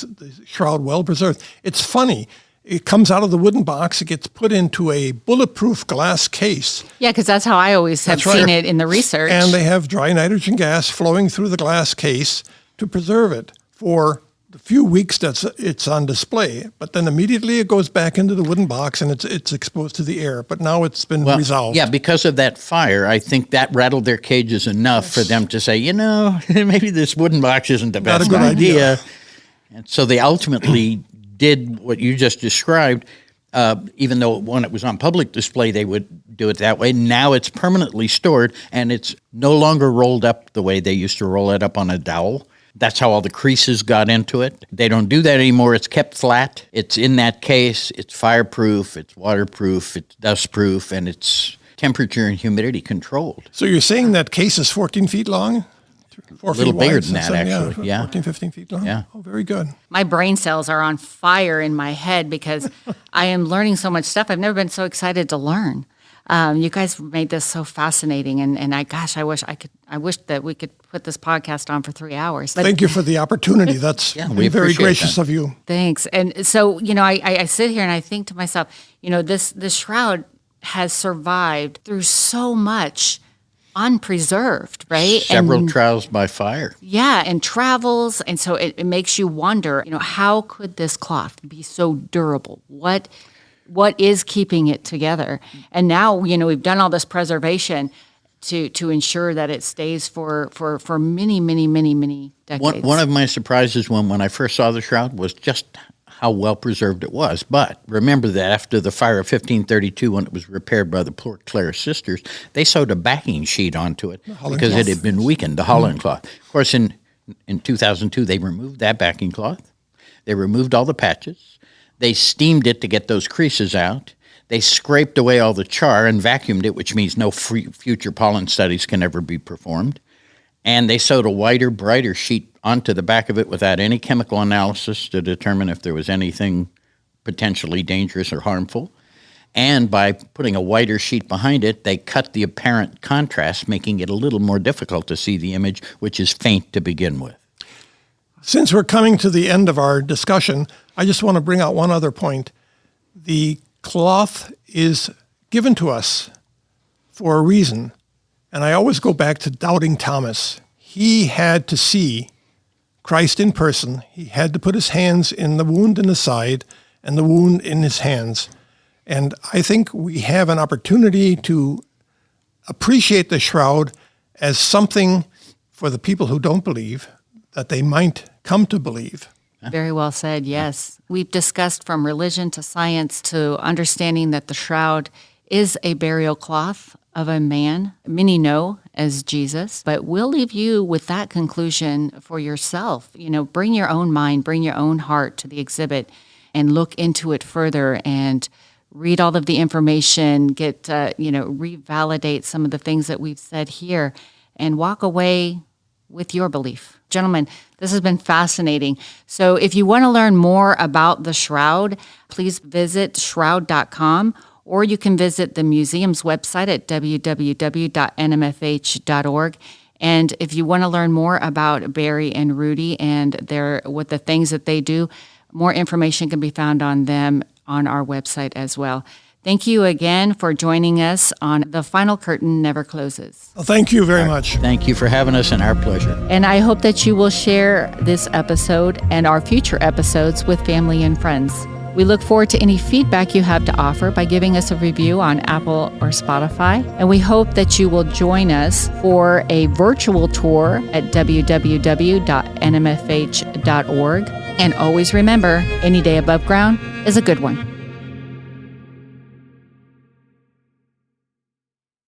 shroud well preserved. It's funny. It comes out of the wooden box. It gets put into a bulletproof glass case. Yeah, because that's how I always have seen it in the research. And they have dry nitrogen gas flowing through the glass case to preserve it for the few weeks that it's on display. But then immediately it goes back into the wooden box and it's exposed to the air. But now it's been resolved. Yeah, because of that fire, I think that rattled their cages enough for them to say, maybe this wooden box isn't the best idea. And so they ultimately did what you just described. Even though when it was on public display, they would do it that way. Now it's permanently stored, and it's no longer rolled up the way they used to roll it up on a dowel. That's how all the creases got into it. They don't do that anymore. It's kept flat. It's in that case. It's fireproof. It's waterproof. It's dustproof, and it's temperature and humidity controlled. So you're saying that case is 14 feet long? 4 A little feet bigger wide, than that, so, actually. Yeah. 14, 15 feet long. Yeah. Oh, very good. My brain cells are on fire in my head because I am learning so much stuff. I've never been so excited to learn. You guys made this so fascinating, and I wish that we could put this podcast on for 3 hours. But Thank you for the opportunity. That's we very appreciate gracious that. of you. thanks. And so, I sit here and I think to myself, this shroud has survived through so much unpreserved, right? Several trials by fire. Yeah, and travels, and so it makes you wonder, how could this cloth be so durable? What is keeping it together? And now, we've done all this preservation to ensure that it stays for many, many, many, many decades. One of my surprises when I first saw the shroud was just how well preserved it was. But remember that after the fire of 1532, when it was repaired by the Port Clare sisters, they sewed a backing sheet onto it because it had been weakened, the Holland cloth. Of course, in 2002, they removed that backing cloth. They removed all the patches. They steamed it to get those creases out. They scraped away all the char and vacuumed it, which means no future pollen studies can ever be performed. And they sewed a whiter, brighter sheet onto the back of it without any chemical analysis to determine if there was anything potentially dangerous or harmful. And by putting a whiter sheet behind it, they cut the apparent contrast, making it a little more difficult to see the image, which is faint to begin with. Since we're coming to the end of our discussion, I just want to bring out one other point. The cloth is given to us for a reason. And I always go back to doubting Thomas. He had to see Christ in person. He had to put his hands in the wound in the side and the wound in his hands. And I think we have an opportunity to appreciate the shroud as something for the people who don't believe that they might come to believe. Very well said, yes. We've discussed from religion to science to understanding that the shroud is a burial cloth of a man many know as Jesus, but we'll leave you with that conclusion for yourself. Bring your own mind, bring your own heart to the exhibit and look into it further and read all of the information, revalidate some of the things that we've said here and walk away with your belief. Gentlemen, this has been fascinating. So if you want to learn more about the shroud, please visit shroud.com. Or you can visit the museum's website at www.nmfh.org. And if you want to learn more about Barrie and Rudy and what the things that they do, more information can be found on them on our website as well. Thank you again for joining us on The Final Curtain Never Closes. Well, thank you very much. Thank you for having us, and our pleasure. And I hope that you will share this episode and our future episodes with family and friends. We look forward to any feedback you have to offer by giving us a review on Apple or Spotify. And we hope that you will join us for a virtual tour at www.nmfh.org. And always remember, any day above ground is a good one.